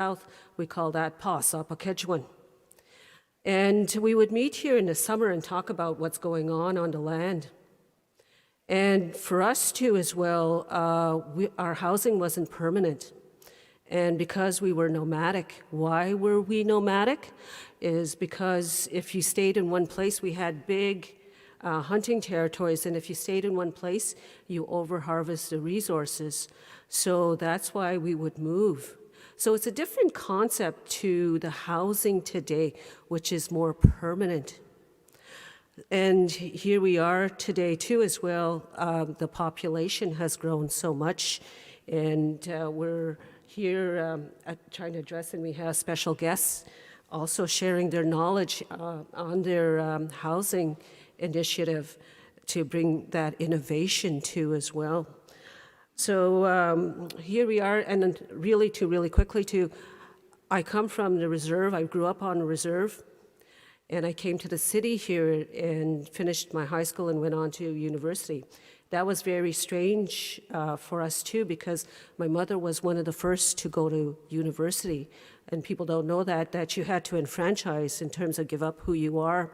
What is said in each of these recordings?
south, we call that Pasapakechwan. And we would meet here in the summer and talk about what's going on the land. And for us too as well, our housing wasn't permanent. And because we were nomadic, why were we nomadic? Is because if you stayed in one place, we had big hunting territories, and if you stayed in one place, you over-harvest the resources. So that's why we would move. So it's a different concept to the housing today, which is more permanent. And here we are today too as well. The population has grown so much, and we're here trying to address, and we have special guests also sharing their knowledge on their housing initiative to bring that innovation to as well. So here we are, and really quickly to, I come from the reserve. I grew up on the reserve, and I came to the city here and finished my high school and went on to university. That was very strange for us too, because my mother was one of the first to go to university, and people don't know that you had to enfranchise in terms of give up who you are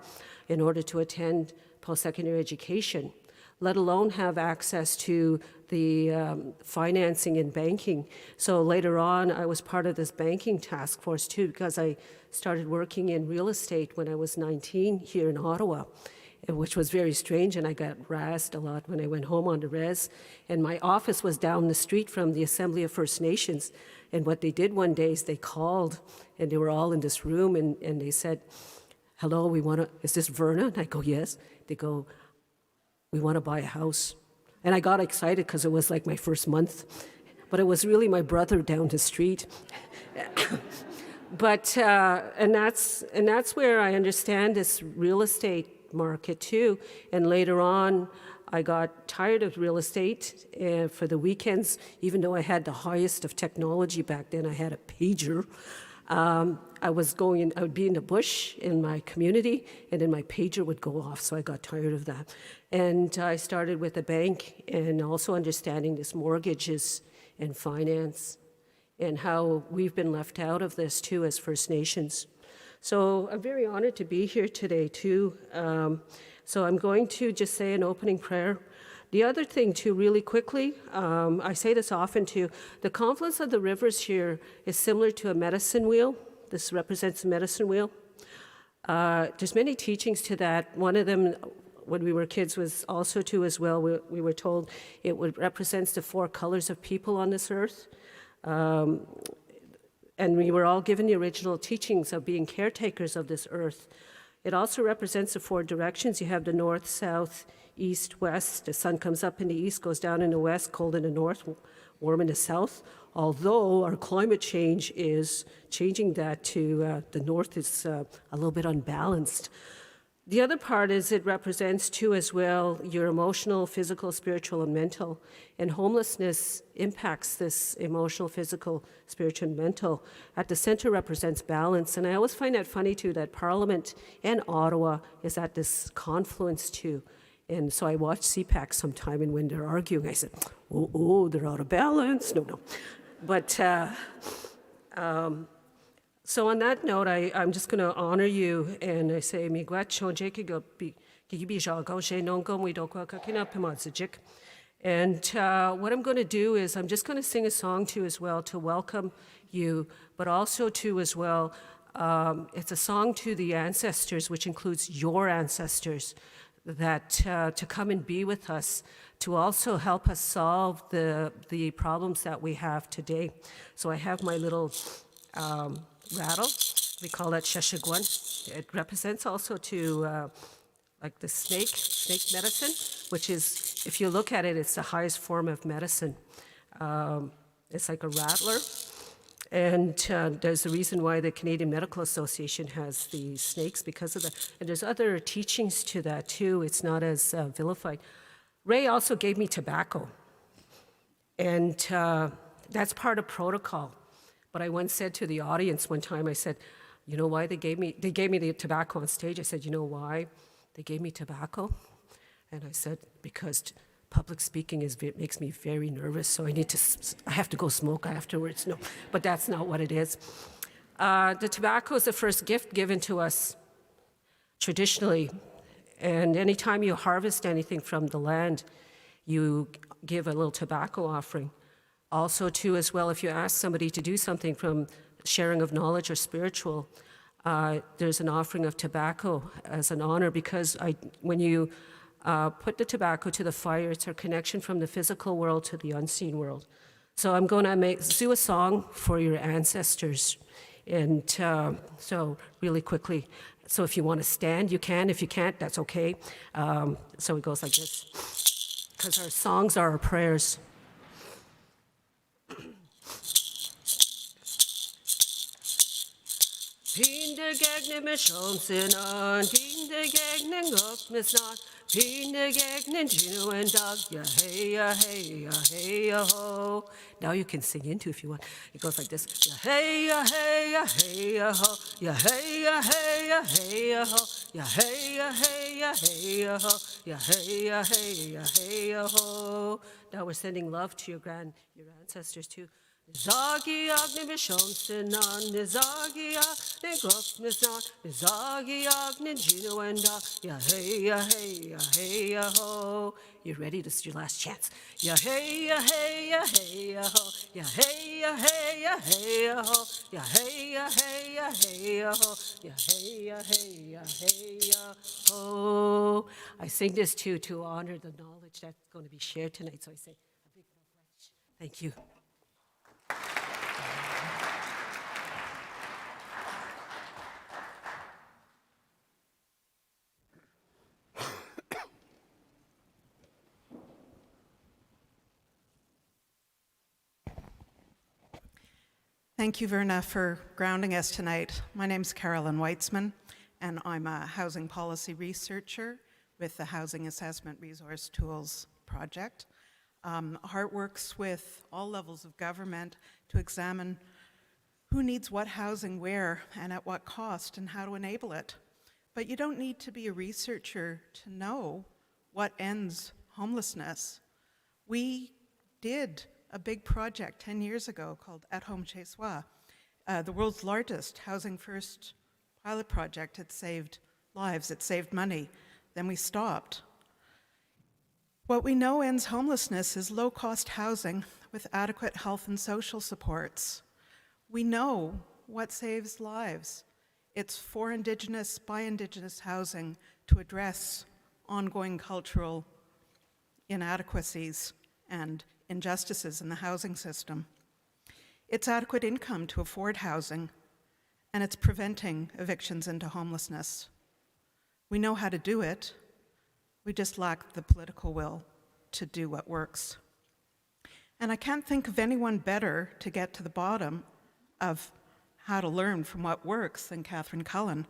in order to attend post-secondary education, let alone have access to the financing and banking. So later on, I was part of this banking task force too, because I started working in real estate when I was 19 here in Ottawa, which was very strange, and I got razzed a lot when I went home on the res. And my office was down the street from the Assembly of First Nations. And what they did one day is they called, and they were all in this room, and they said, "Hello, is this Verna?" And I go, "Yes." They go, "We want to buy a house." And I got excited because it was like my first month, but it was really my brother down the street. But, and that's where I understand this real estate market too. And later on, I got tired of real estate, and for the weekends, even though I had the highest of technology back then, I had a pager. I would be in the bush in my community, and then my pager would go off, so I got tired of that. And I started with a bank, and also understanding this mortgages and finance, and how we've been left out of this too as First Nations. So I'm very honored to be here today too. So I'm going to just say an opening prayer. The other thing too, really quickly, I say this often too, the confluence of the rivers here is similar to a medicine wheel. This represents a medicine wheel. There's many teachings to that. One of them, when we were kids, was also too as well, we were told it represents the 4 colors of people on this earth. And we were all given the original teachings of being caretakers of this earth. It also represents the 4 directions. You have the north, south, east, west. The sun comes up in the east, goes down in the west, cold in the north, warm in the south. Although our climate change is changing that to the north is a little bit unbalanced. The other part is it represents too as well your emotional, physical, spiritual, and mental. And homelessness impacts this emotional, physical, spiritual, and mental. At the center represents balance. And I always find that funny too, that Parliament and Ottawa is at this confluence too. And so I watch CPAC sometime, and when they're arguing, I said, oh, they're out of balance. No. But so on that note, I'm just going to honor you, and I say, and what I'm going to do is I'm just going to sing a song too as well to welcome you, but also too as well, it's a song to the ancestors, which includes your ancestors, that to come and be with us, to also help us solve the problems that we have today. So I have my little rattle. We call that sheshiguan. It represents also to like the snake medicine, which is, if you look at it, it's the highest form of medicine. It's like a rattler. And there's a reason why the Canadian Medical Association has the snakes, because of that. And there's other teachings to that too. It's not as vilified. Ray also gave me tobacco. And that's part of protocol. But I once said to the audience one time, I said, you know why they gave me the tobacco on stage? I said, you know why they gave me tobacco? And I said, because public speaking makes me very nervous, so I have to go smoke afterwards. No, but that's not what it is. The tobacco is the first gift given to us traditionally, and anytime you harvest anything from the land, you give a little tobacco offering. Also, too, as well, if you ask somebody to do something from sharing of knowledge or spiritual, there's an offering of tobacco as an honor, because when you put the tobacco to the fire, it's our connection from the physical world to the unseen world. So I'm going to do a song for your ancestors. And so really quickly, so if you want to stand, you can. If you can't, that's okay. So it goes like this, because our songs are our prayers. Pinde gegne misjonsinan, pinde gegne gokmisnan, pinde gegne jinu and dog, ya hey ya hey ya hey ya ho. Now you can sing into if you want. It goes like this. Ya hey ya hey ya hey ya ho, ya hey ya hey ya hey ya ho, ya hey ya hey ya hey ya ho, ya hey ya hey ya hey ya ho. Now we're sending love to your ancestors too. Zagi agni mishonsinan, nizagi agni gokmisnan, nizagi agni jino and ya hey ya hey ya hey ya ho. You ready? This is your last chance. Ya hey ya hey ya hey ya ho, ya hey ya hey ya hey ya ho, ya hey ya hey ya hey ya ho, ya hey ya hey ya hey ya ho. I sing this too to honor the knowledge that's going to be shared tonight. So I say a big thank you. Thank you, Verna, for grounding us tonight. My name's Carolyn Weitzman, and I'm a housing policy researcher with the Housing Assessment Resource Tools Project. HART works with all levels of government to examine who needs what housing where and at what cost and how to enable it. But you don't need to be a researcher to know what ends homelessness. We did a big project 10 years ago called At Home Chez Soi, the world's largest Housing First pilot project. It saved lives, it saved money. Then we stopped. What we know ends homelessness is low-cost housing with adequate health and social supports. We know what saves lives. It's for Indigenous, by Indigenous housing to address ongoing cultural inadequacies and injustices in the housing system. It's adequate income to afford housing, and it's preventing evictions into homelessness. We know how to do it. We just lack the political will to do what works. And I can't think of anyone better to get to the bottom of how to learn from what works than Catherine Cullen.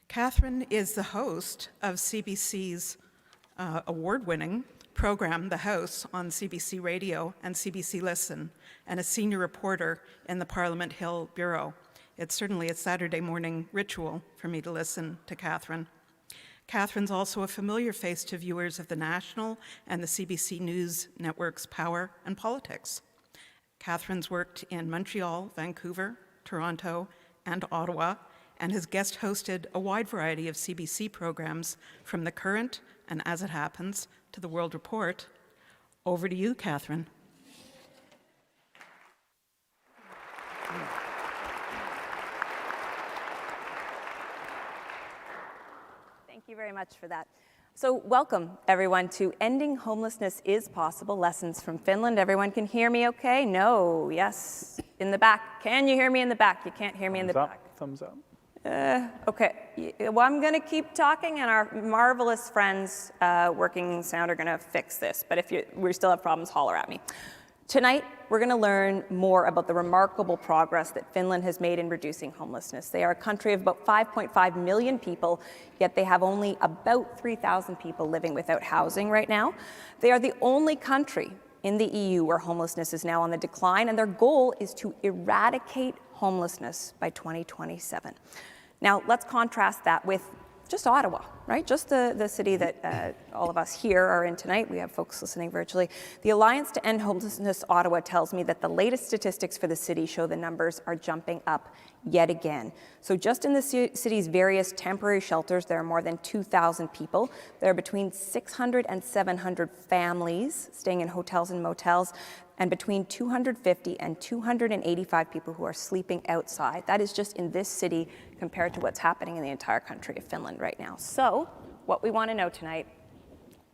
Catherine is the host of CBC's award-winning program, The House, on CBC Radio and CBC Listen, and a senior reporter in the Parliament Hill Bureau. It's certainly a Saturday morning ritual for me to listen to Catherine. Catherine's also a familiar face to viewers of the National and the CBC News Network's Power and Politics. Catherine's worked in Montreal, Vancouver, Toronto, and Ottawa, and has guest hosted a wide variety of CBC programs from The Current and As It Happens to The World Report. Over to you, Catherine. Thank you very much for that. So welcome, everyone, to Ending Homelessness is Possible, Lessons from Finland. Everyone can hear me okay? No, yes, in the back. Can you hear me in the back? You can't hear me in the back. Thumbs up. Okay, well, I'm going to keep talking, and our marvelous friends working sound are going to fix this. But if we still have problems, holler at me. Tonight, we're going to learn more about the remarkable progress that Finland has made in reducing homelessness. They are a country of about 5.5 million people, yet they have only about 3,000 people living without housing right now. They are the only country in the EU where homelessness is now on the decline, and their goal is to eradicate homelessness by 2027. Now, let's contrast that with just Ottawa, right? Just the city that all of us here are in tonight. We have folks listening virtually. The Alliance to End Homelessness Ottawa tells me that the latest statistics for the city show the numbers are jumping up yet again. So just in the city's various temporary shelters, there are more than 2,000 people. There are between 600 and 700 families staying in hotels and motels, and between 250 and 285 people who are sleeping outside. That is just in this city compared to what's happening in the entire country of Finland right now. So what we want to know tonight,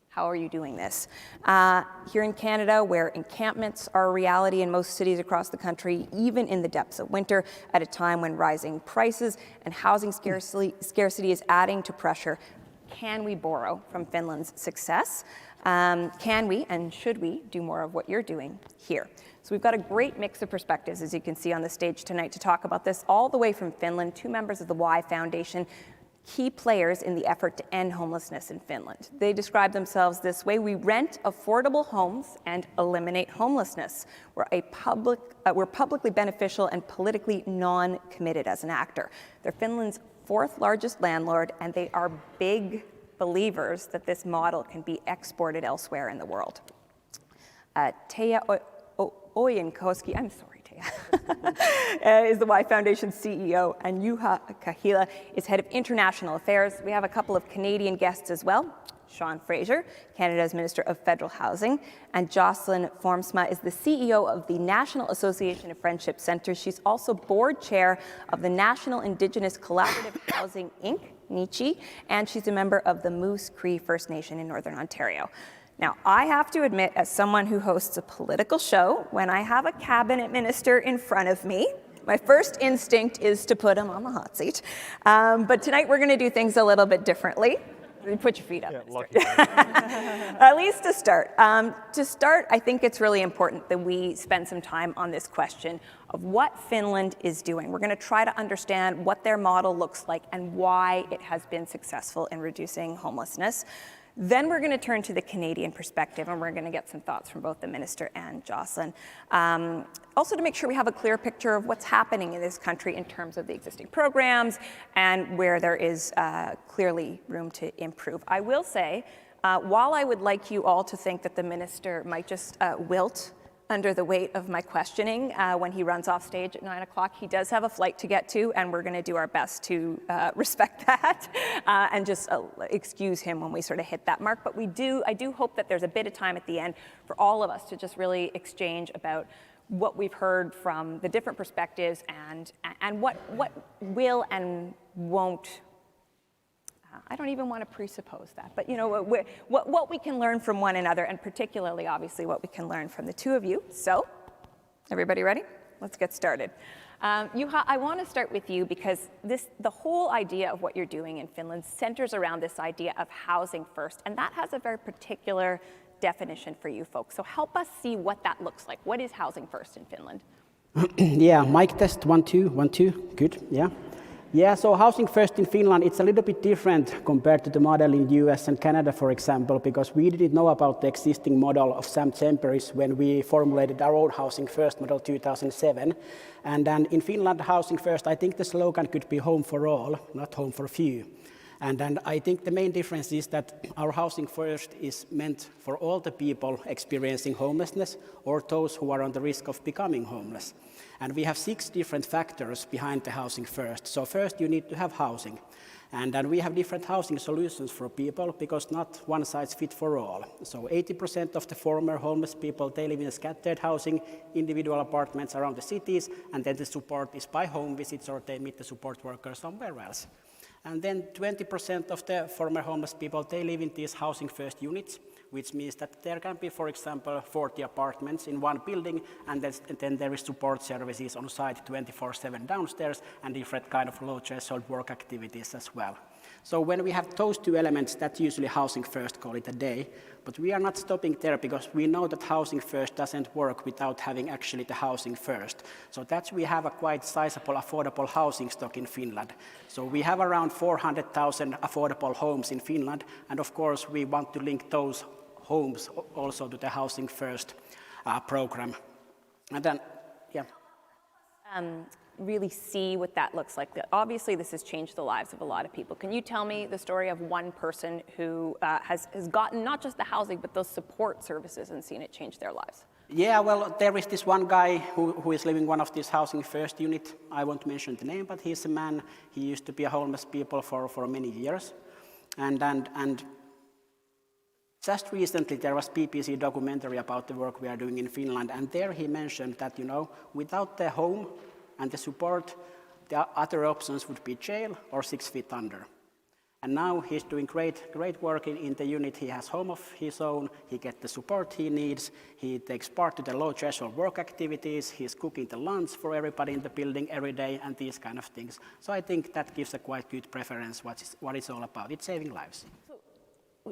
how are you doing this? Here in Canada, where encampments are a reality in most cities across the country, even in the depths of winter, at a time when rising prices and housing scarcity is adding to pressure, can we borrow from Finland's success? Can we and should we do more of what you're doing here? So we've got a great mix of perspectives, as you can see on the stage tonight, to talk about this, all the way from Finland, 2 members of the Y Foundation, key players in the effort to end homelessness in Finland. They describe themselves this way: we rent affordable homes and eliminate homelessness. We're publicly beneficial and politically non-committed as an actor. They're Finland's 4th largest landlord, and they are big believers that this model can be exported elsewhere in the world. Teija Ojankoski, I'm sorry, Teija, is the Y Foundation's CEO, and Juha Kahila is head of international affairs. We have a couple of Canadian guests as well. Fraser, Canada's Minister of Federal Housing, and Jocelyn Formsma is the CEO of the National Association of Friendship Centres. She's also board chair of the National Indigenous Collaborative Housing Inc., NICHI, and she's a member of the Moose Cree First Nation in Northern Ontario. Now, I have to admit, as someone who hosts a political show, when I have a cabinet minister in front of me, my first instinct is to put him on the hot seat. But tonight we're going to do things a little bit differently. Put your feet up. Yeah, at least to start. I think it's really important that we spend some time on this question of what Finland is doing. We're going to try to understand what their model looks like and why it has been successful in reducing homelessness. Then we're going to turn to the Canadian perspective, and we're going to get some thoughts from both the minister and Jocelyn. Also to make sure we have a clear picture of what's happening in this country in terms of the existing programs and where there is clearly room to improve. I will say, while I would like you all to think that the minister might just wilt under the weight of my questioning when he runs off stage at 9 o'clock. He does have a flight to get to, and we're going to do our best to respect that and just excuse him when we sort of hit that mark. But I do hope that there's a bit of time at the end for all of us to just really exchange about what we've heard from the different perspectives and what will and won't. I don't even want to presuppose that, but what we can learn from one another, and particularly, obviously, what we can learn from the 2 of you. So, everybody ready? Let's get started. Juha, I want to start with you because the whole idea of what you're doing in Finland centers around this idea of housing first, and that has a very particular definition for you folks. So help us see what that looks like. What is housing first in Finland? Yeah, mic test, 1, 2, 1, 2, good, yeah. Yeah, so housing first in Finland, it's a little bit different compared to the model in US and Canada, for example, because we didn't know about the existing model of Sam Temperis when we formulated our own housing first model 2007. And then in Finland, housing first, I think the slogan could be home for all, not home for few. And then I think the main difference is that our housing first is meant for all the people experiencing homelessness or those who are on the risk of becoming homeless. And we have 6 different factors behind the housing first. So first you need to have housing. And then we have different housing solutions for people because not one size fits for all. So 80% of the former homeless people, they live in scattered housing, individual apartments around the cities, and then the support is by home visits or they meet the support workers somewhere else. And then 20% of the former homeless people, they live in these housing first units, which means that there can be, for example, 40 apartments in one building, and then there is support services on site 24/7 downstairs and different kind of low threshold work activities as well. So when we have those 2 elements, that's usually housing first, call it a day. But we are not stopping there because we know that housing first doesn't work without having actually the housing first. So that's we have a quite sizable affordable housing stock in Finland. So we have around 400,000 affordable homes in Finland, and of course we want to link those homes also to the housing first program. And then, yeah. really see what that looks like. Obviously, this has changed the lives of a lot of people. Can you tell me the story of one person who has gotten not just the housing, but those support services and seen it change their lives? Yeah, well, there is this one guy who is living one of these housing first unit. I won't mention the name, but he's a man. He used to be a homeless people for many years. And just recently there was BBC documentary about the work we are doing in Finland, and there he mentioned that, without the home and the support, the other options would be jail or 6 feet under. And now he's doing great work in the unit. He has home of his own. He gets the support he needs. He takes part to the low threshold work activities. He's cooking the lunch for everybody in the building every day and these kind of things. So I think that gives a quite good preference what it's all about. It's saving lives. So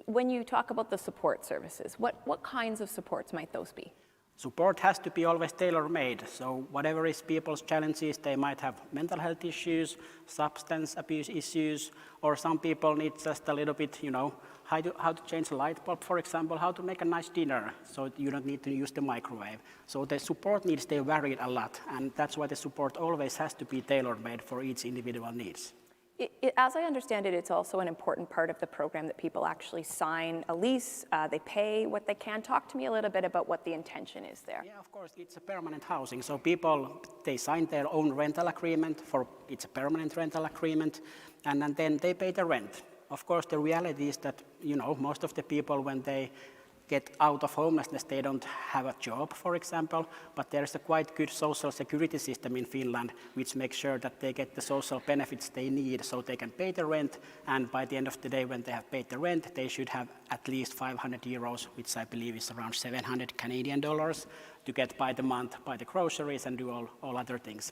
when you talk about the support services, what kinds of supports might those be? Support has to be always tailor-made, so whatever is people's challenges, they might have mental health issues, substance abuse issues, or some people need just a little bit, how to change a light bulb, for example, how to make a nice dinner, so you don't need to use the microwave. So the support needs, they vary a lot, and that's why the support always has to be tailor-made for each individual needs. As I understand it, it's also an important part of the program that people actually sign a lease, they pay what they can. Talk to me a little bit about what the intention is there. Yeah, of course, it's a permanent housing. So people, they sign their own rental agreement, it's a permanent rental agreement, and then they pay the rent. Of course, the reality is that, most of the people, when they get out of homelessness, they don't have a job, for example, but there is a quite good social security system in Finland which makes sure that they get the social benefits they need so they can pay the rent, and by the end of the day when they have paid the rent, they should have at least 500 euros, which I believe is around 700 Canadian dollars, to get by the month, buy the groceries and do all other things.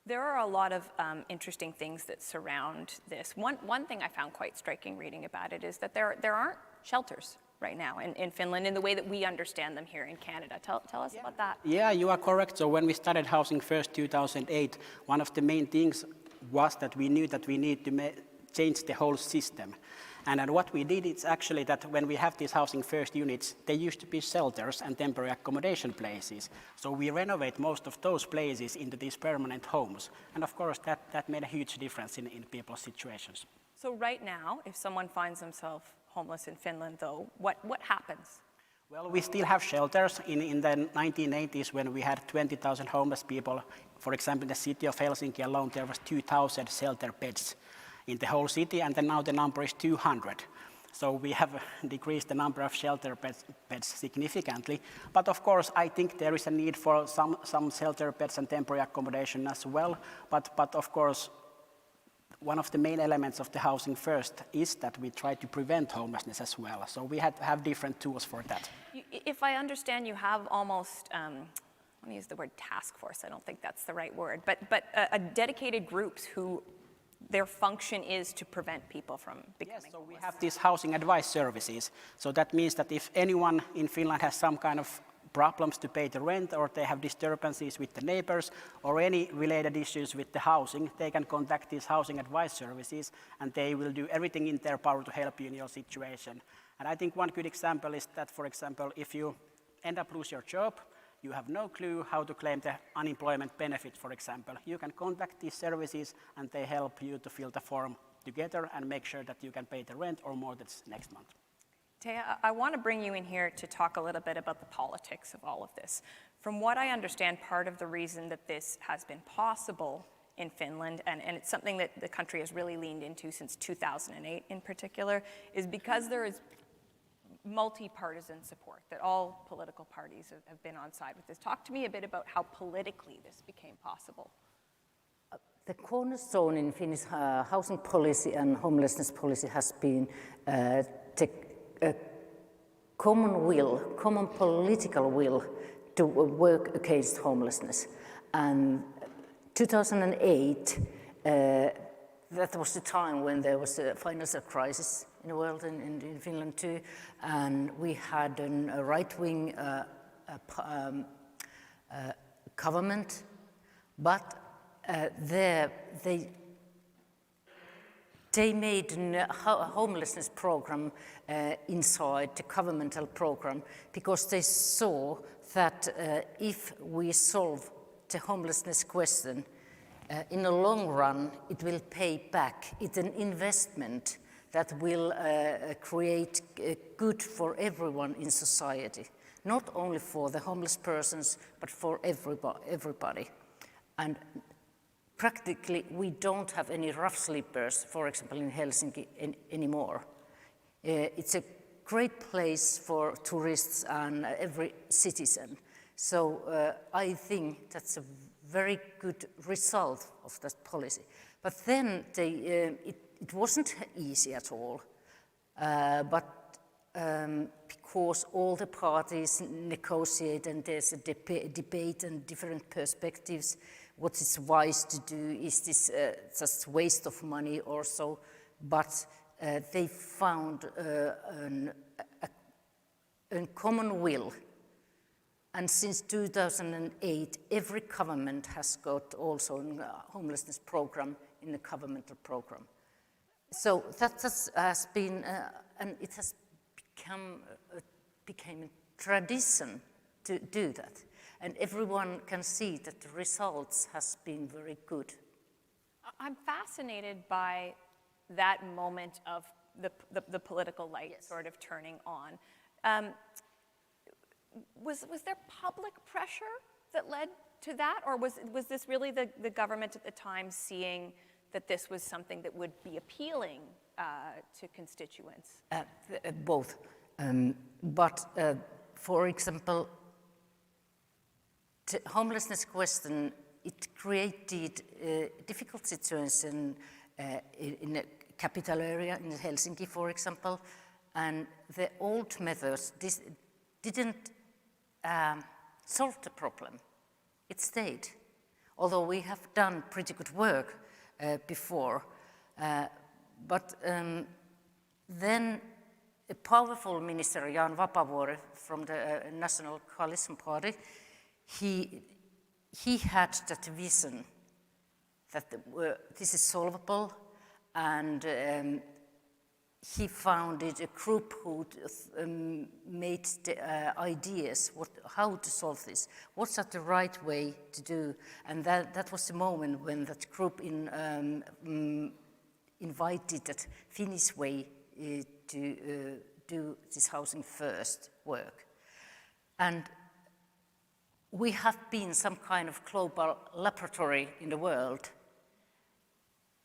There are a lot of interesting things that surround this. One thing I found quite striking reading about it is that there aren't shelters right now in Finland in the way that we understand them here in Canada. Tell us about that. Yeah, you are correct. So when we started Housing First 2008, one of the main things was that we knew that we need to change the whole system. And what we did is actually that when we have these Housing First units, they used to be shelters and temporary accommodation places. So we renovate most of those places into these permanent homes. And of course, that made a huge difference in people's situations. So right now, if someone finds themselves homeless in Finland, though, what happens? Well, we still have shelters. In the 1980s, when we had 20,000 homeless people, for example, in the city of Helsinki alone, there was 2,000 shelter beds in the whole city, and then now the number is 200. So we have decreased the number of shelter beds significantly. But of course, I think there is a need for some shelter beds and temporary accommodation as well. But of course, one of the main elements of the Housing First is that we try to prevent homelessness as well. So we have different tools for that. If I understand, you have almost, let me use the word task force, I don't think that's the right word, but a dedicated groups who their function is to prevent people from becoming homeless. So we have these housing advice services. So that means that if anyone in Finland has some kind of problems to pay the rent, or they have disturbances with the neighbors, or any related issues with the housing, they can contact these housing advice services, and they will do everything in their power to help you in your situation. And I think one good example is that, for example, if you end up lose your job, you have no clue how to claim the unemployment benefit, for example. You can contact these services, and they help you to fill the form together and make sure that you can pay the rent or mortgage next month. Teija, I want to bring you in here to talk a little bit about the politics of all of this. From what I understand, part of the reason that this has been possible in Finland, and it's something that the country has really leaned into since 2008 in particular, is because there is multi-partisan support, that all political parties have been on side with this. Talk to me a bit about how politically this became possible. The cornerstone in Finnish housing policy and homelessness policy has been a common political will to work against homelessness. And 2008, that was the time when there was a financial crisis in the world and in Finland too, and we had a right-wing government, but they made a homelessness program inside the governmental program because they saw that if we solve the homelessness question, in the long run, it will pay back. It's an investment that will create good for everyone in society, not only for the homeless persons, but for everybody. And practically, we don't have any rough sleepers, for example, in Helsinki anymore. It's a great place for tourists and every citizen. So I think that's a very good result of that policy. But then it wasn't easy at all. Because all the parties negotiate and there's a debate and different perspectives, what is wise to do, is this just waste of money or so, but they found a common will. And since 2008, every government has got also a homelessness program in the governmental program. So that has been, and it has became a tradition to do that. And everyone can see that the results has been very good. I'm fascinated by that moment of the political light sort of turning on. Was there public pressure that led to that, or was this really the government at the time seeing that this was something that would be appealing to constituents? Both. For example, the homelessness question, it created a difficult situation in the capital area, in Helsinki, for example, and the old methods didn't solve the problem. It stayed, although we have done pretty good work before. Then a powerful minister, Jan Vapaavuori, from the National Coalition Party, he had that vision that this is solvable, and he founded a group who made the ideas, how to solve this, what's the right way to do, and that was the moment when that group invited that Finnish way to do this housing first work. And we have been some kind of global laboratory in the world,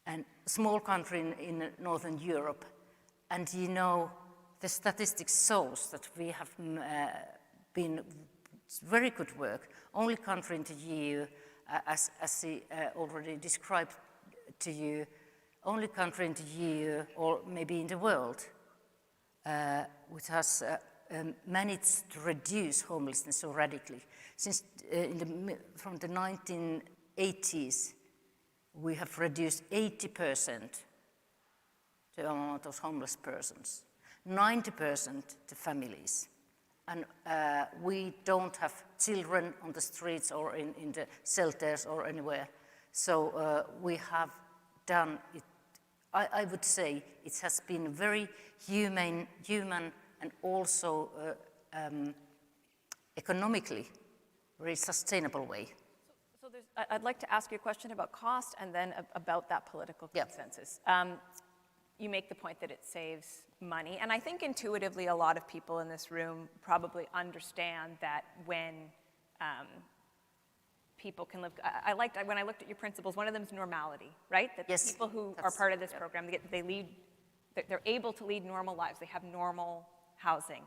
and small country in Northern Europe. And you know, the statistics shows that we have been very good work. Only country in the EU, as he already described to you, only country in the EU, or maybe in the world, which has managed to reduce homelessness so radically. Since from the 1980s, we have reduced 80% the amount of homeless persons, 90% the families. And we don't have children on the streets or in the shelters or anywhere. So we have done it. I would say it has been very human and also economically very sustainable way. So I'd like to ask you a question about cost and then about that political consensus. You make the point that it saves money, and I think intuitively a lot of people in this room probably understand that when people can live. When I looked at your principles, one of them is normality, right? That yes, people who are part of this program, they're able to lead normal lives. They have normal housing,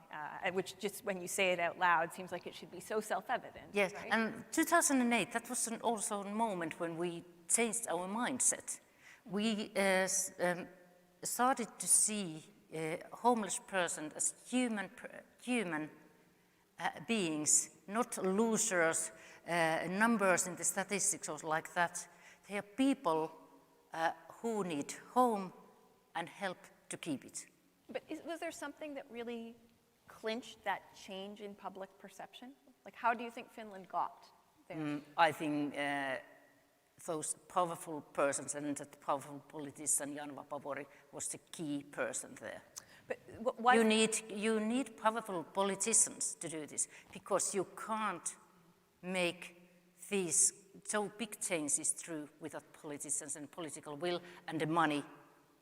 which just when you say it out loud seems like it should be so self-evident. Yes, right? and 2008, that was also a moment when we changed our mindset. We started to see a homeless person as human beings, not losers, numbers in the statistics or like that. They are people who need home and help to keep it. But was there something that really clinched that change in public perception? Like, how do you think Finland got there? I think those powerful persons and that powerful politician Jan Vapaavuori was the key person there. But why? You need powerful politicians to do this, because you can't make these so big changes through without politicians and political will and the money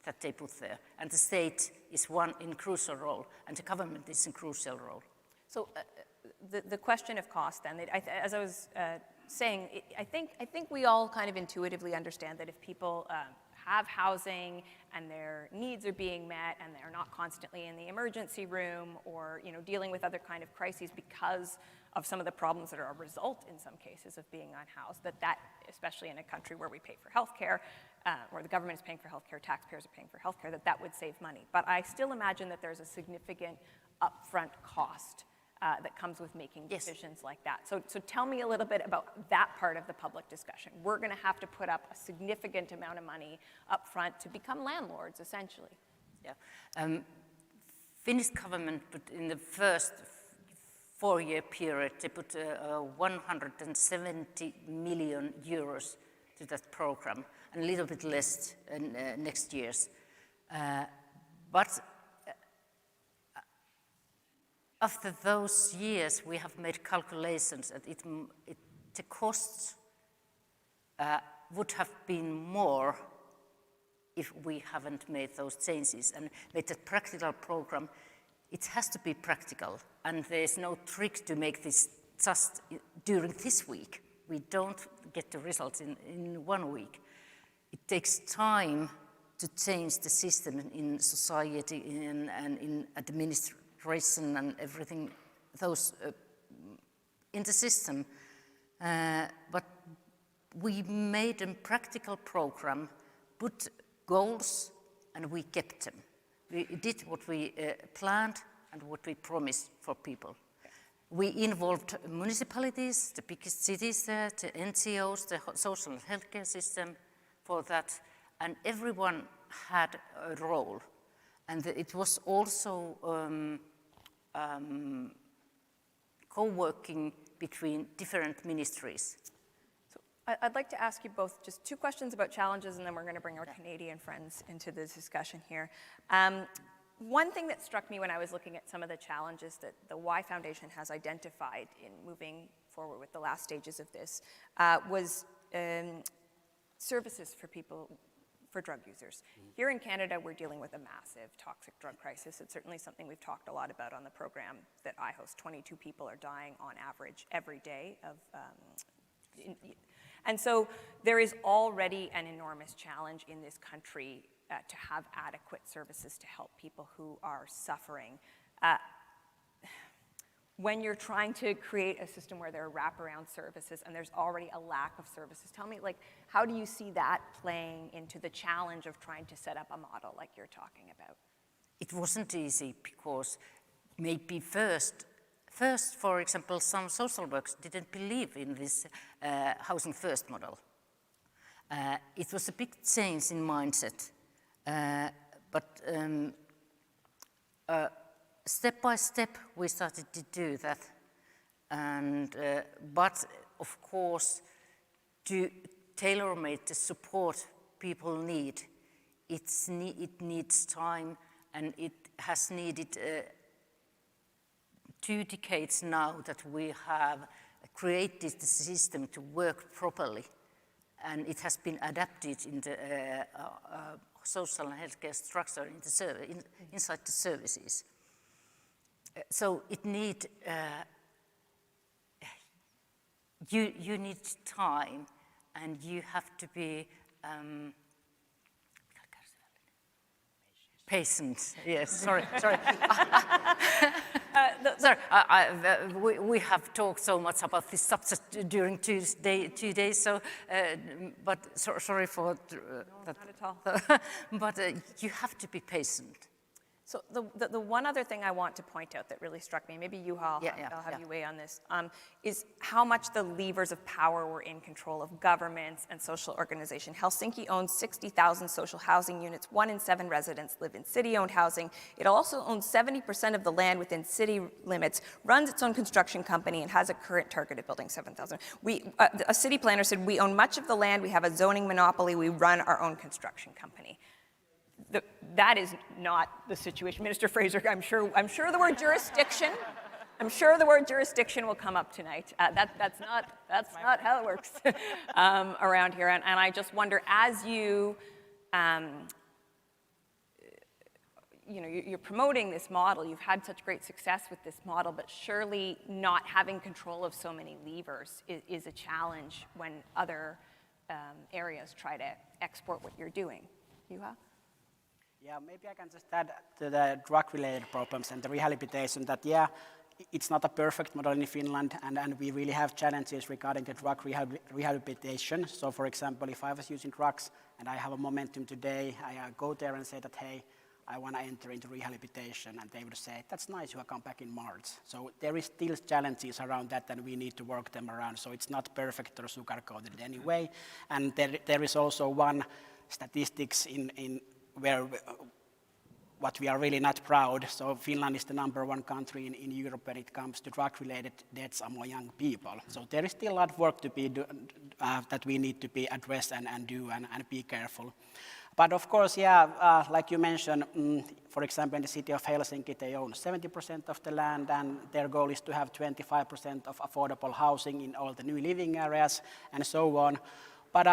that they put there. And the state is one in crucial role, and the government is in crucial role. So the question of cost then, as I was saying, I think we all kind of intuitively understand that if people have housing and their needs are being met and they're not constantly in the emergency room or dealing with other kind of crises because of some of the problems that are a result in some cases of being unhoused, that especially in a country where we pay for healthcare, where the government is paying for healthcare, taxpayers are paying for healthcare, that would save money. But I still imagine that there's a significant upfront cost that comes with making decisions like that. So tell me a little bit about that part of the public discussion. We're going to have to put up a significant amount of money up front to become landlords, essentially. Yeah. Finnish government put in the first 4-year period, they put 170 million euros to that program, and a little bit less next year's. But after those years, we have made calculations that the costs would have been more if we haven't made those changes and made a practical program. It has to be practical, and there's no trick to make this just during this week. We don't get the results in 1 week. It takes time to change the system in society and in administration and everything, those in the system. But we made a practical program, put goals, and we kept them. We did what we planned and what we promised for people. We involved municipalities, the biggest cities there, the NGOs, the social and healthcare system for that, and everyone had a role. And it was also co-working between different ministries. So I'd like to ask you both just 2 questions about challenges, and then we're going to bring our Canadian friends into the discussion here. One thing that struck me when I was looking at some of the challenges that the Y Foundation has identified in moving forward with the last stages of this was services for people, for drug users. Here in Canada, we're dealing with a massive toxic drug crisis. It's certainly something we've talked a lot about on the program that I host. 22 people are dying on average every day of and so there is already an enormous challenge in this country to have adequate services to help people who are suffering. When you're trying to create a system where there are wraparound services and there's already a lack of services, tell me, how do you see that playing into the challenge of trying to set up a model like you're talking about? It wasn't easy because maybe first, for example, some social workers didn't believe in this housing first model. It was a big change in mindset, but step by step we started to do that, and but of course to tailor-make the support people need, it needs time, and it has needed 2 decades now that we have created the system to work properly, and it has been adapted in the social and healthcare structure in the inside the services. So it need you need time, and you have to be patient. Yes, sorry. Sorry, we have talked so much about this subject during 2 days. So, but sorry for that. Not at all. But you have to be patient. So the one other thing I want to point out that really struck me, maybe Juha, I'll have you weigh on this, is how much the levers of power were in control of governments and social organization. Helsinki owns 60,000 social housing units. 1 in 7 residents live in city-owned housing. It also owns 70% of the land within city limits, runs its own construction company, and has a current target of building 7,000. A city planner said, we own much of the land, we have a zoning monopoly, we run our own construction company. That is not the situation. Minister Fraser, I'm sure the word jurisdiction I'm sure the word jurisdiction will come up tonight. That's not how it works around here. And I just wonder, as you, you're promoting this model, you've had such great success with this model, but surely not having control of so many levers is a challenge when other areas try to export what you're doing. Juha? Yeah, maybe I can just add to the drug-related problems and the rehabilitation that, yeah, it's not a perfect model in Finland, and we really have challenges regarding the drug rehabilitation. So, for example, if I was using drugs and I have a momentum today, I go there and say that, hey, I want to enter into rehabilitation, and they would say, that's nice, you will come back in March. So there is still challenges around that, and we need to work them around. So it's not perfect or sugar-coated anyway. And there is also one statistics in where what we are really not proud. So Finland is the #1 country in Europe when it comes to drug-related deaths among young people. So there is still a lot of work to be that we need to be addressed and do and be careful. But of course, yeah, like you mentioned, for example, in the city of Helsinki, they own 70% of the land, and their goal is to have 25% of affordable housing in all the new living areas, and so on. But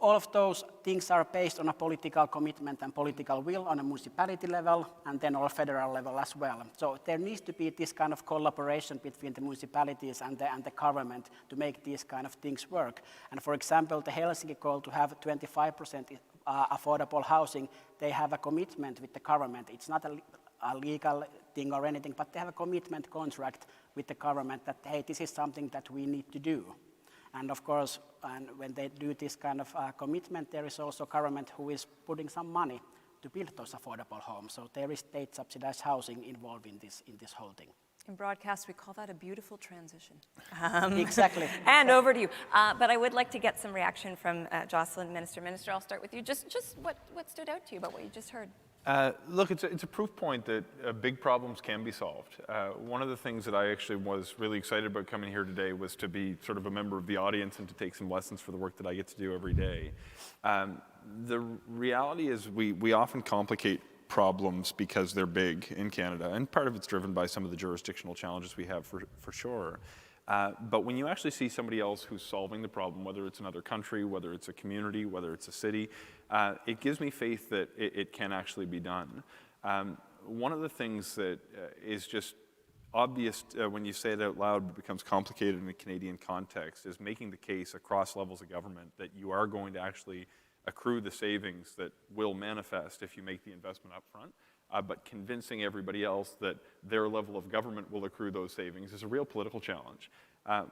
all of those things are based on a political commitment and political will on a municipality level, and then on a federal level as well. So there needs to be this kind of collaboration between the municipalities and the government to make these kind of things work. And for example, the Helsinki goal to have 25% affordable housing, they have a commitment with the government. It's not a legal thing or anything, but they have a commitment contract with the government that, hey, this is something that we need to do. And of course, when they do this kind of commitment, there is also government who is putting some money to build those affordable homes. So there is state subsidized housing involved in this whole thing. In broadcast, we call that a beautiful transition. Exactly. And over to you. But I would like to get some reaction from Jocelyn, Minister. Minister, I'll start with you. Just what stood out to you about what you just heard? Look, it's a proof point that big problems can be solved. One of the things that I actually was really excited about coming here today was to be sort of a member of the audience and to take some lessons for the work that I get to do every day. The reality is we often complicate problems because they're big in Canada, and part of it's driven by some of the jurisdictional challenges we have for sure. But when you actually see somebody else who's solving the problem, whether it's another country, whether it's a community, whether it's a city, it gives me faith that it can actually be done. One of the things that is just obvious when you say it out loud but becomes complicated in a Canadian context is making the case across levels of government that you are going to actually accrue the savings that will manifest if you make the investment up front. But convincing everybody else that their level of government will accrue those savings is a real political challenge.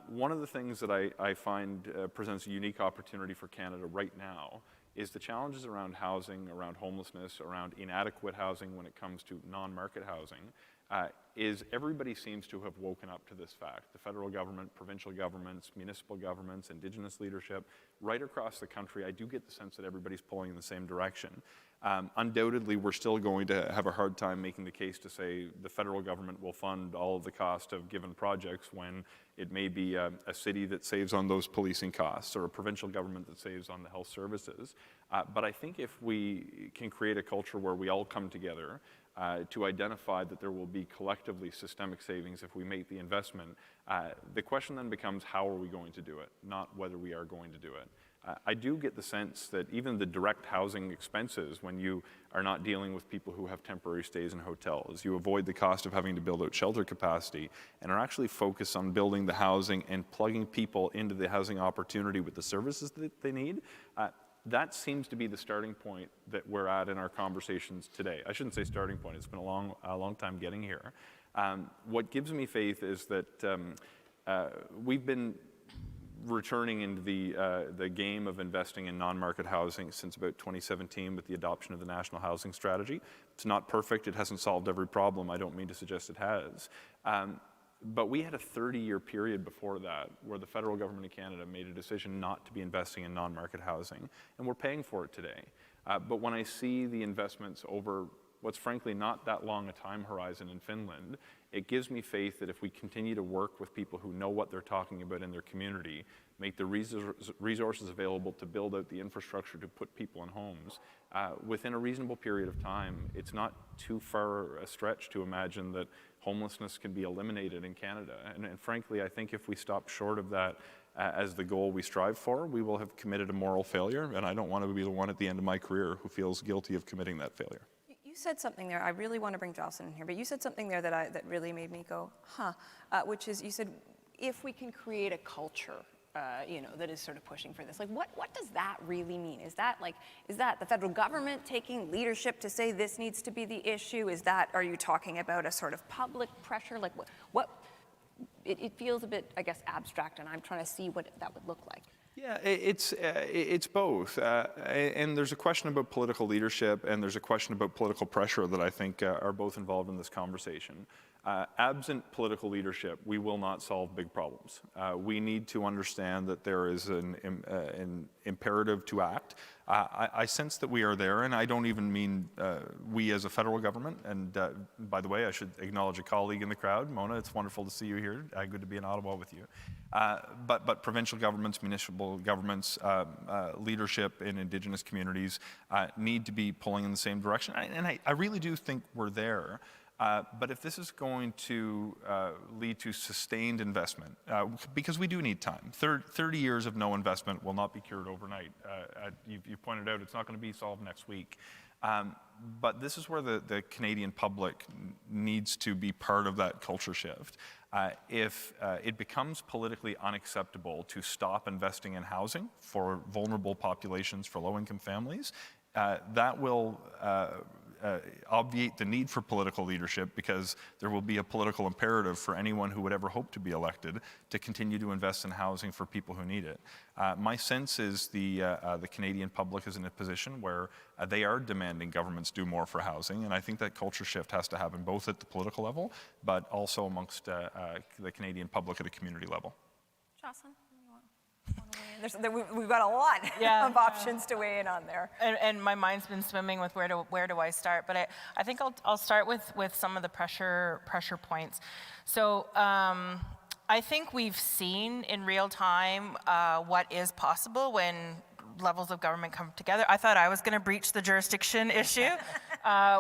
One of the things that I find presents a unique opportunity for Canada right now is the challenges around housing, around homelessness, around inadequate housing when it comes to non-market housing, is everybody seems to have woken up to this fact. The federal government, provincial governments, municipal governments, Indigenous leadership, right across the country, I do get the sense that everybody's pulling in the same direction. Undoubtedly, we're still going to have a hard time making the case to say the federal government will fund all of the cost of given projects when it may be a city that saves on those policing costs or a provincial government that saves on the health services. But I think if we can create a culture where we all come together to identify that there will be collectively systemic savings if we make the investment, the question then becomes how are we going to do it, not whether we are going to do it. I do get the sense that even the direct housing expenses, when you are not dealing with people who have temporary stays in hotels, you avoid the cost of having to build out shelter capacity and are actually focused on building the housing and plugging people into the housing opportunity with the services that they need. That seems to be the starting point that we're at in our conversations today. I shouldn't say starting point, it's been a long time getting here. What gives me faith is that we've been returning into the game of investing in non-market housing since about 2017 with the adoption of the National Housing Strategy. It's not perfect, it hasn't solved every problem, I don't mean to suggest it has. But we had a 30-year period before that where the federal government of Canada made a decision not to be investing in non-market housing, and we're paying for it today. But when I see the investments over what's frankly not that long a time horizon in Finland, it gives me faith that if we continue to work with people who know what they're talking about in their community, make the resources available to build out the infrastructure to put people in homes, within a reasonable period of time, it's not too far a stretch to imagine that homelessness can be eliminated in Canada. And frankly, I think if we stop short of that as the goal we strive for, we will have committed a moral failure, and I don't want to be the one at the end of my career who feels guilty of committing that failure. You said something there, I really want to bring Jocelyn in here, but you said something there that really made me go, huh, which is you said, if we can create a culture that is sort of pushing for this. Like, what does that really mean? Is that the federal government taking leadership to say this needs to be the issue? Are you talking about a sort of public pressure? Like, it feels a bit, I guess, abstract, and I'm trying to see what that would look like. Yeah, it's both. And there's a question about political leadership, and there's a question about political pressure that I think are both involved in this conversation. Absent political leadership, we will not solve big problems. We need to understand that there is an imperative to act. I sense that we are there, and I don't even mean we as a federal government. And by the way, I should acknowledge a colleague in the crowd. Mona, it's wonderful to see you here. Good to be in Ottawa with you. But provincial governments, municipal governments, leadership in Indigenous communities need to be pulling in the same direction. And I really do think we're there. But if this is going to lead to sustained investment, because we do need time, 30 years of no investment will not be cured overnight. You pointed out it's not going to be solved next week. But this is where the Canadian public needs to be part of that culture shift. If it becomes politically unacceptable to stop investing in housing for vulnerable populations, for low-income families, that will obviate the need for political leadership, because there will be a political imperative for anyone who would ever hope to be elected to continue to invest in housing for people who need it. My sense is the Canadian public is in a position where they are demanding governments do more for housing, and I think that culture shift has to happen both at the political level, but also amongst the Canadian public at a community level. Jocelyn? We've got a lot of options to weigh in on there. And my mind's been swimming with where do I start? But I think I'll start with some of the pressure points. So I think we've seen in real time what is possible when levels of government come together. I thought I was going to breach the jurisdiction issue.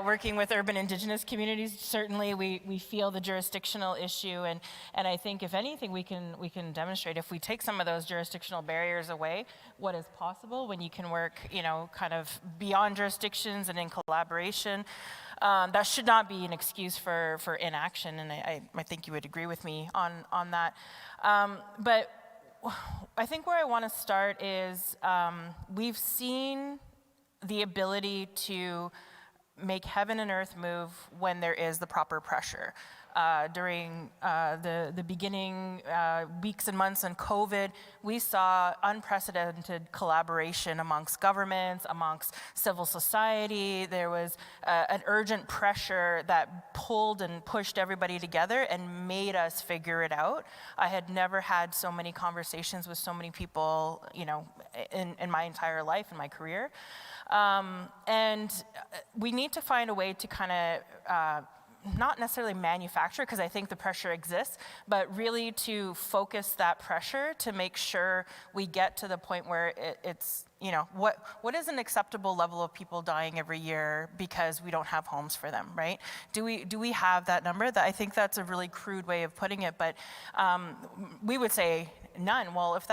Working with urban Indigenous communities, certainly we feel the jurisdictional issue, and I think if anything we can demonstrate, if we take some of those jurisdictional barriers away, what is possible when you can work, kind of beyond jurisdictions and in collaboration. That should not be an excuse for inaction, and I think you would agree with me on that. But I think where I want to start is we've seen the ability to make heaven and earth move when there is the proper pressure. During the beginning weeks and months in COVID, we saw unprecedented collaboration amongst governments, amongst civil society. There was an urgent pressure that pulled and pushed everybody together and made us figure it out. I had never had so many conversations with so many people, in my entire life, in my career. And we need to find a way to kind of not necessarily manufacture, because I think the pressure exists, but really to focus that pressure to make sure we get to the point where it's, what is an acceptable level of people dying every year because we don't have homes for them, right? Do we have that number? I think that's a really crude way of putting it, but we would say none. Well, if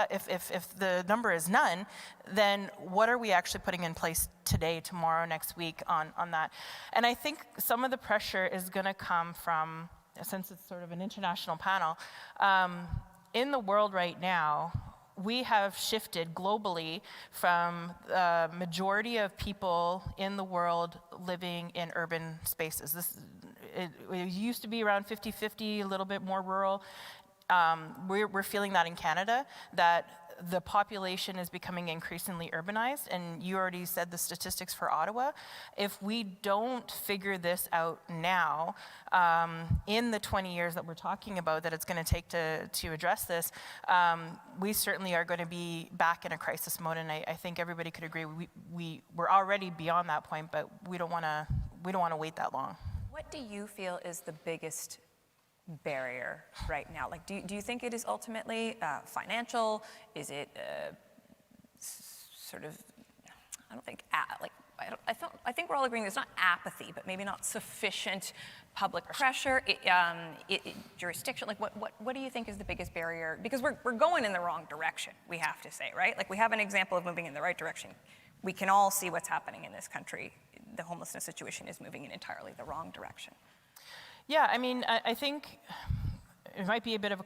the number is none, then what are we actually putting in place today, tomorrow, next week on that? And I think some of the pressure is going to come from, since it's sort of an international panel, in the world right now, we have shifted globally from the majority of people in the world living in urban spaces. It used to be around 50-50, a little bit more rural. We're feeling that in Canada, that the population is becoming increasingly urbanized, and you already said the statistics for Ottawa. If we don't figure this out now, in the 20 years that we're talking about that it's going to take to address this, we certainly are going to be back in a crisis mode, and I think everybody could agree we're already beyond that point, but we don't want we don't want to wait that long. What do you feel is the biggest barrier right now? Like, do you think it is ultimately financial? Is it sort of, I don't think, I think we're all agreeing there's not apathy, but maybe not sufficient public pressure, jurisdiction. Like, what do you think is the biggest barrier? Because we're going in the wrong direction, we have to say, right? Like, we have an example of moving in the right direction. We can all see what's happening in this country. The homelessness situation is moving in entirely the wrong direction. Yeah, I mean, I think it might be a bit of a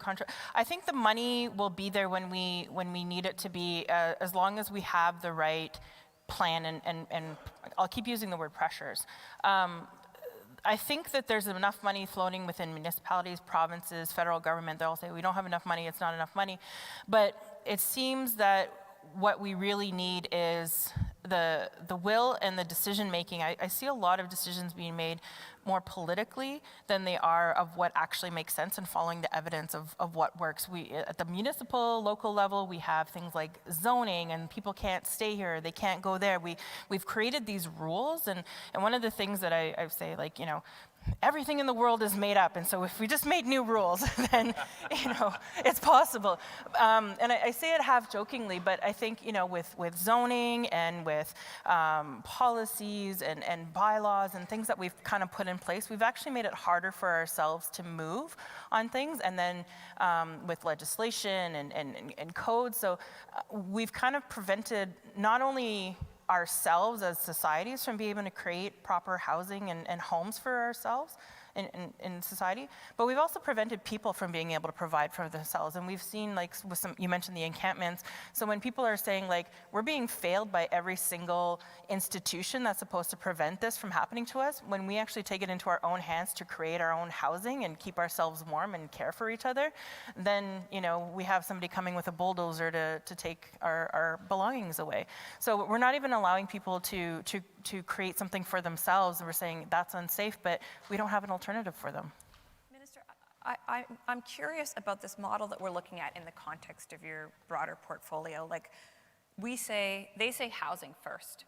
I think the money will be there when we need it to be, as long as we have the right plan, and I'll keep using the word pressures. I think that there's enough money floating within municipalities, provinces, federal government. They'll say, we don't have enough money, it's not enough money. But it seems that what we really need is the will and the decision making. I see a lot of decisions being made more politically than they are of what actually makes sense and following the evidence of what works. At the municipal, local level, we have things like zoning, and people can't stay here, they can't go there. We've created these rules, and one of the things that I say, like, everything in the world is made up, and so if we just made new rules, then, it's possible. And I say it half jokingly, but I think, with zoning and with policies and bylaws and things that we've kind of put in place, we've actually made it harder for ourselves to move on things, and then with legislation and codes. So we've kind of prevented not only ourselves as societies from being able to create proper housing and homes for ourselves in society, but we've also prevented people from being able to provide for themselves. And we've seen, like, with you mentioned the encampments. So when people are saying, like, we're being failed by every single institution that's supposed to prevent this from happening to us, when we actually take it into our own hands to create our own housing and keep ourselves warm and care for each other, then, we have somebody coming with a bulldozer to take our belongings away. So we're not even allowing people to create something for themselves. We're saying that's unsafe, but we don't have an alternative for them. Minister, I'm curious about this model that we're looking at in the context of your broader portfolio. Like, they say housing first.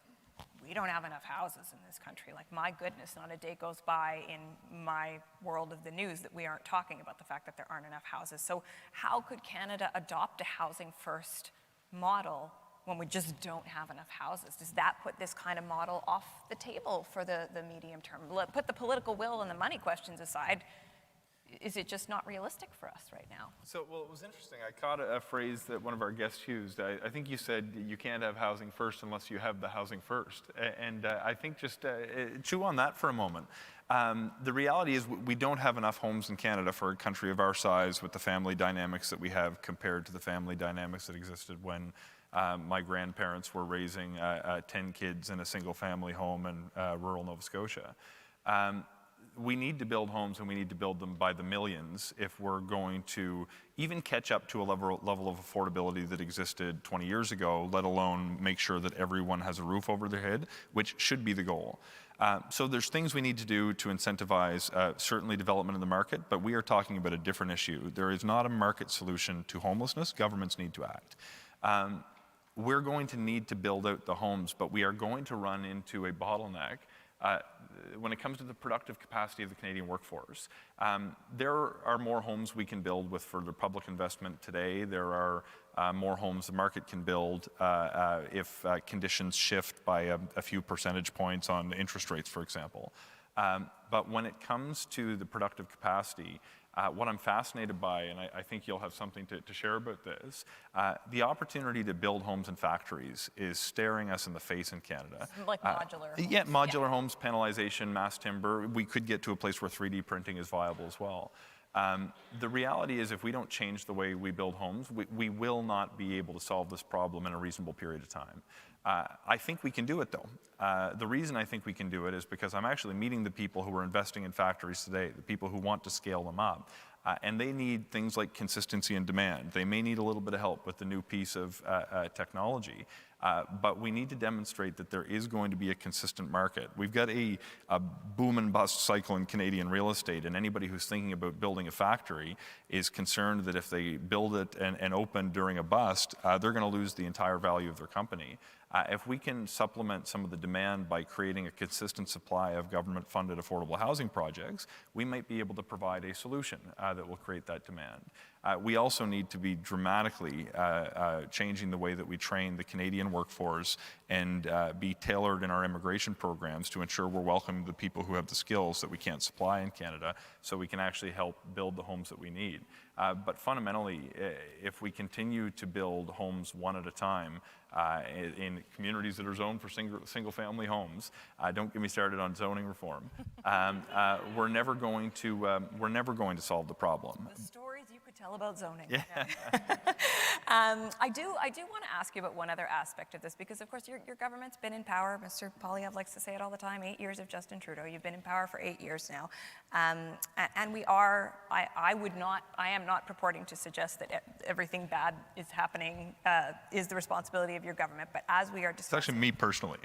We don't have enough houses in this country. Like, my goodness, not a day goes by in my world of the news that we aren't talking about the fact that there aren't enough houses. So how could Canada adopt a housing first model when we just don't have enough houses? Does that put this kind of model off the table for the medium term? Put the political will and the money questions aside, is it just not realistic for us right now? So, well, it was interesting. I caught a phrase that one of our guests used. I think you said you can't have housing first unless you have the housing first. And I think just chew on that for a moment. The reality is we don't have enough homes in Canada for a country of our size with the family dynamics that we have compared to the family dynamics that existed when my grandparents were raising 10 kids in a single family home in rural Nova Scotia. We need to build homes, and we need to build them by the millions if we're going to even catch up to a level of affordability that existed 20 years ago, let alone make sure that everyone has a roof over their head, which should be the goal. So there's things we need to do to incentivize certainly development in the market, but we are talking about a different issue. There is not a market solution to homelessness. Governments need to act. We're going to need to build out the homes, but we are going to run into a bottleneck when it comes to the productive capacity of the Canadian workforce. There are more homes we can build with further public investment today. There are more homes the market can build if conditions shift by a few percentage points on interest rates, for example. But when it comes to the productive capacity, what I'm fascinated by, and I think you'll have something to share about this, the opportunity to build homes and factories is staring us in the face in Canada. Like modular homes. Yeah, modular homes, panelization, mass timber. We could get to a place where 3D printing is viable as well. The reality is if we don't change the way we build homes, we will not be able to solve this problem in a reasonable period of time. I think we can do it, though. The reason I think we can do it is because I'm actually meeting the people who are investing in factories today, the people who want to scale them up. And they need things like consistency and demand. They may need a little bit of help with the new piece of technology. But we need to demonstrate that there is going to be a consistent market. We've got a boom and bust cycle in Canadian real estate, and anybody who's thinking about building a factory is concerned that if they build it and open during a bust, they're going to lose the entire value of their company. If we can supplement some of the demand by creating a consistent supply of government-funded affordable housing projects, we might be able to provide a solution that will create that demand. We also need to be dramatically changing the way that we train the Canadian workforce and be tailored in our immigration programs to ensure we're welcoming the people who have the skills that we can't supply in Canada, so we can actually help build the homes that we need. But fundamentally, if we continue to build homes one at a time in communities that are zoned for single-family homes, don't get me started on zoning reform, we're never going to solve the problem. The stories you could tell about zoning. Yeah. I do want to ask you about one other aspect of this, because of course your government's been in power. Mr. Poilievre likes to say it all the time, 8 years of Justin Trudeau. You've been in power for 8 years now. And we are, I am not purporting to suggest that everything bad is happening is the responsibility of your government, but as we are discussing. It's actually me personally.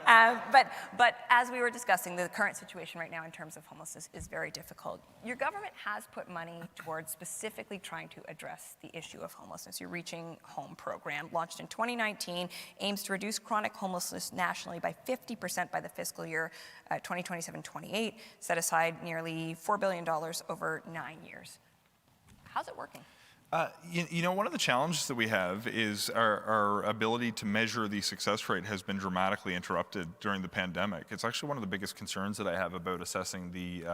But as we were discussing, the current situation right now in terms of homelessness is very difficult. Your government has put money towards specifically trying to address the issue of homelessness. Your Reaching Home program, launched in 2019, aims to reduce chronic homelessness nationally by 50% by the fiscal year 2027-28, set aside nearly $4 billion over 9 years. How's it working? You know, one of the challenges that we have is our ability to measure the success rate has been dramatically interrupted during the pandemic. It's actually one of the biggest concerns that I have about assessing the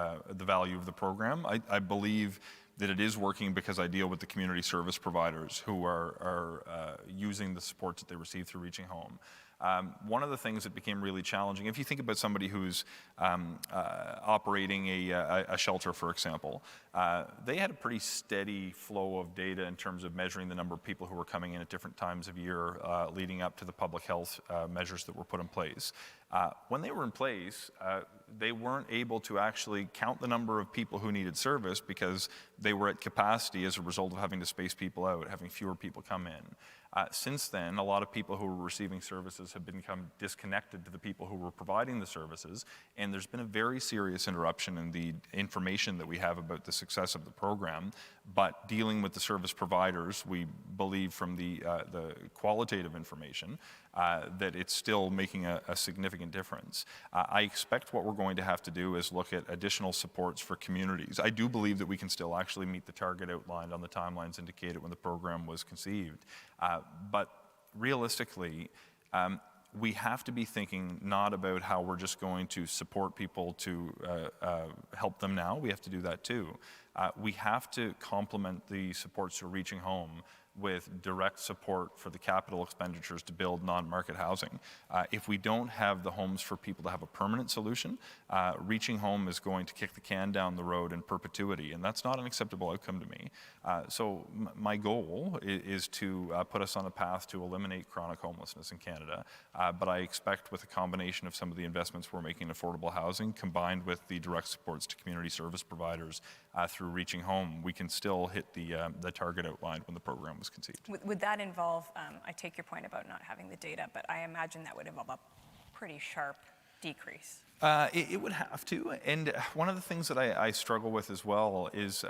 value of the program. I believe that it is working because I deal with the community service providers who are using the support that they receive through Reaching Home. One of the things that became really challenging, if you think about somebody who's operating a shelter, for example, they had a pretty steady flow of data in terms of measuring the number of people who were coming in at different times of year leading up to the public health measures that were put in place. When they were in place, they weren't able to actually count the number of people who needed service because they were at capacity as a result of having to space people out, having fewer people come in. Since then, a lot of people who were receiving services have become disconnected to the people who were providing the services, and there's been a very serious interruption in the information that we have about the success of the program. But dealing with the service providers, we believe from the qualitative information that it's still making a significant difference. I expect what we're going to have to do is look at additional supports for communities. I do believe that we can still actually meet the target outlined on the timelines indicated when the program was conceived. But realistically, we have to be thinking not about how we're just going to support people to help them now. We have to do that too. We have to complement the supports for Reaching Home with direct support for the capital expenditures to build non-market housing. If we don't have the homes for people to have a permanent solution, Reaching Home is going to kick the can down the road in perpetuity, and that's not an acceptable outcome to me. So my goal is to put us on a path to eliminate chronic homelessness in Canada, but I expect with a combination of some of the investments we're making in affordable housing, combined with the direct supports to community service providers through Reaching Home, we can still hit the target outlined when the program was conceived. Would that involve, I take your point about not having the data, but I imagine that would involve a pretty sharp decrease. It would have to, and one of the things that I struggle with as well is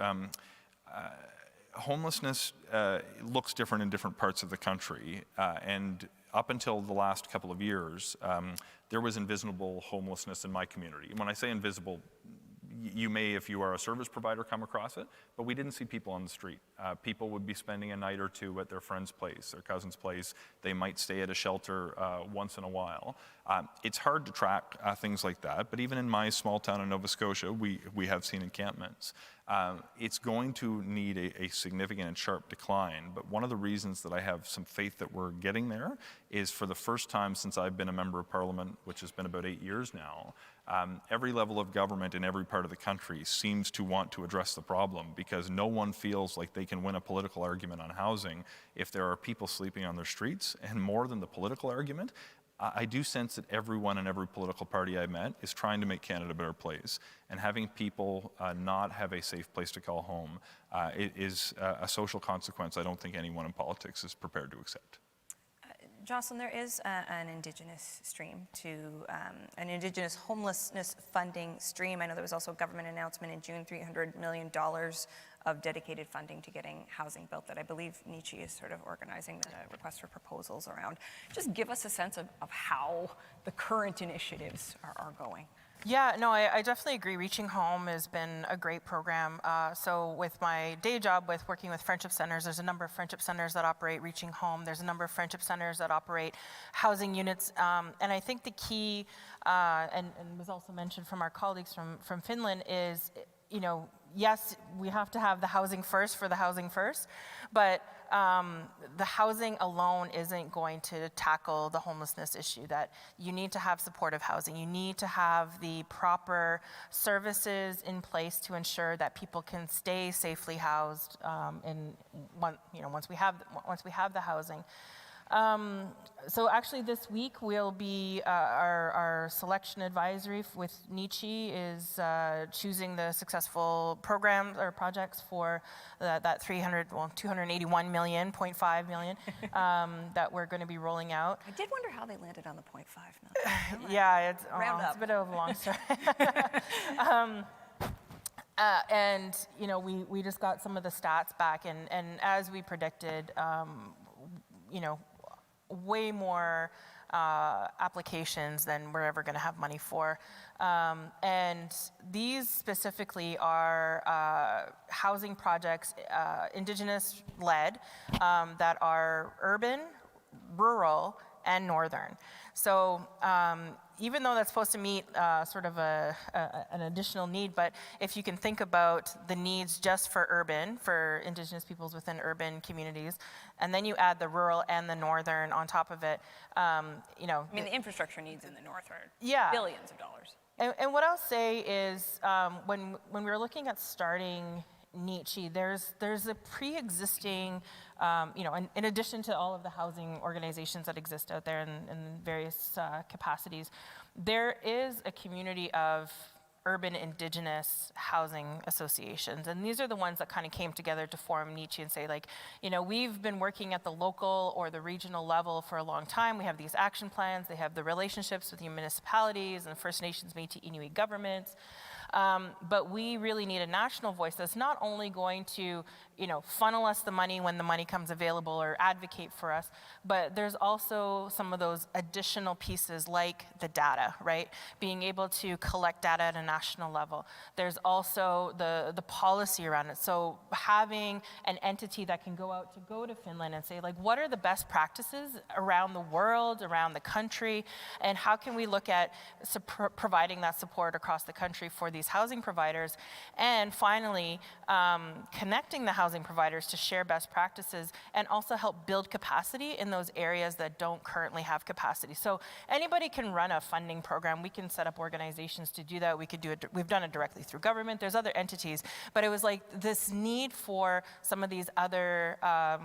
homelessness looks different in different parts of the country, and up until the last couple of years, there was invisible homelessness in my community. And when I say invisible, you may, if you are a service provider, come across it, but we didn't see people on the street. People would be spending a night or two at their friend's place, their cousin's place. They might stay at a shelter once in a while. It's hard to track things like that, but even in my small town in Nova Scotia, we have seen encampments. It's going to need a significant and sharp decline, but one of the reasons that I have some faith that we're getting there is for the first time since I've been a member of Parliament, which has been about 8 years now, every level of government in every part of the country seems to want to address the problem because no one feels like they can win a political argument on housing if there are people sleeping on their streets. And more than the political argument, I do sense that everyone in every political party I met is trying to make Canada a better place. And having people not have a safe place to call home is a social consequence I don't think anyone in politics is prepared to accept. Jocelyn, there is an Indigenous stream to an Indigenous homelessness funding stream. I know there was also a government announcement in June, $300 million of dedicated funding to getting housing built that I believe NICHI is sort of organizing the request for proposals around. Just give us a sense of how the current initiatives are going. Yeah, no, I definitely agree. Reaching Home has been a great program. So with my day job with working with friendship centers, there's a number of friendship centers that operate Reaching Home. There's a number of friendship centers that operate housing units. And I think the key, and was also mentioned from our colleagues from Finland, is, you know, yes, we have to have the housing first for the housing first, but the housing alone isn't going to tackle the homelessness issue. That you need to have supportive housing. You need to have the proper services in place to ensure that people can stay safely housed. Once we have the housing. So actually this week we'll be, our selection advisory with NICHI is choosing the successful programs or projects for that 281.5 million that we're going to be rolling out. I did wonder how they landed on the 0.5 million. Yeah, it's Round a bit of a long story. And you know, we just got some of the stats back, and as we predicted, you know, way more applications than we're ever going to have money for. And these specifically are housing projects, Indigenous led, that are urban, rural, and northern. So even though that's supposed to meet sort of an additional need, but if you can think about the needs just for urban, for Indigenous peoples within urban communities, and then you add the rural and the northern on top of it, you know. I mean, the infrastructure needs in the north are billions of dollars. And what I'll say is, when we were looking at starting NICHI, there's a pre-existing, you know, in addition to all of the housing organizations that exist out there in various capacities, there is a community of urban Indigenous housing associations. And these are the ones that kind of came together to form NICHI and say, like, you know, we've been working at the local or the regional level for a long time. We have these action plans. They have the relationships with the municipalities and First Nations, Métis, Inuit governments. But we really need a national voice that's not only going to, you know, funnel us the money when the money comes available or advocate for us, but there's also some of those additional pieces like the data, right? Being able to collect data at a national level. There's also the policy around it. So having an entity that can go to Finland and say, like, what are the best practices around the world, around the country, and how can we look at providing that support across the country for these housing providers, and finally connecting the housing providers to share best practices and also help build capacity in those areas that don't currently have capacity. So anybody can run a funding program. We can set up organizations to do that. We could do it. We've done it directly through government. There's other entities, but it was like this need for some of these other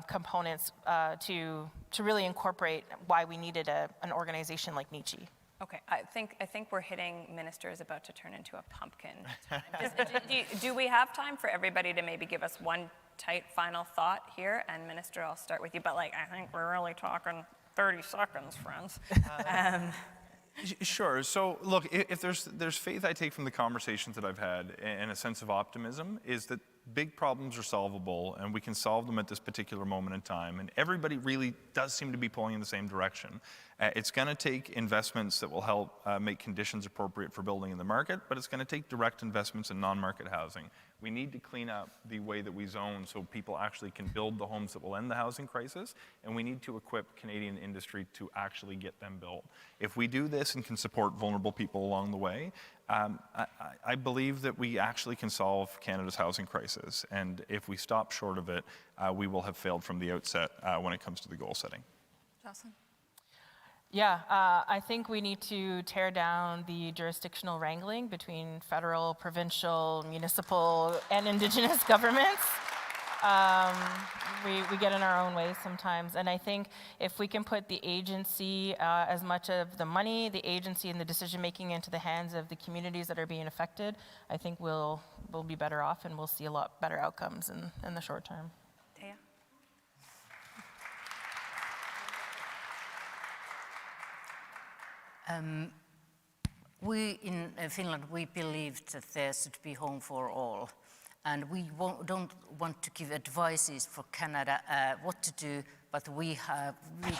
components to really incorporate why we needed an organization like NICHI. Okay, I think we're hitting Minister is about to turn into a pumpkin time. Do we have time for everybody to maybe give us one tight final thought here? And Minister, I'll start with you, but like, I think we're really talking 30 seconds, friends. Sure. So look, if there's faith I take from the conversations that I've had, and a sense of optimism, is that big problems are solvable, and we can solve them at this particular moment in time. And everybody really does seem to be pulling in the same direction. It's going to take investments that will help make conditions appropriate for building in the market, but it's going to take direct investments in non-market housing. We need to clean up the way that we zone so people actually can build the homes that will end the housing crisis, and we need to equip Canadian industry to actually get them built. If we do this and can support vulnerable people along the way, I believe that we actually can solve Canada's housing crisis, and if we stop short of it, we will have failed from the outset when it comes to the goal setting. Jocelyn? Yeah, I think we need to tear down the jurisdictional wrangling between federal, provincial, municipal, and Indigenous governments. We get in our own way sometimes, and I think if we can put the agency, as much of the money, the agency, and the decision-making into the hands of the communities that are being affected, I think we'll be better off, and we'll see a lot better outcomes in the short term. Teija? We in Finland, we believe that there should be home for all. And we don't want to give advices for Canada what to do, but we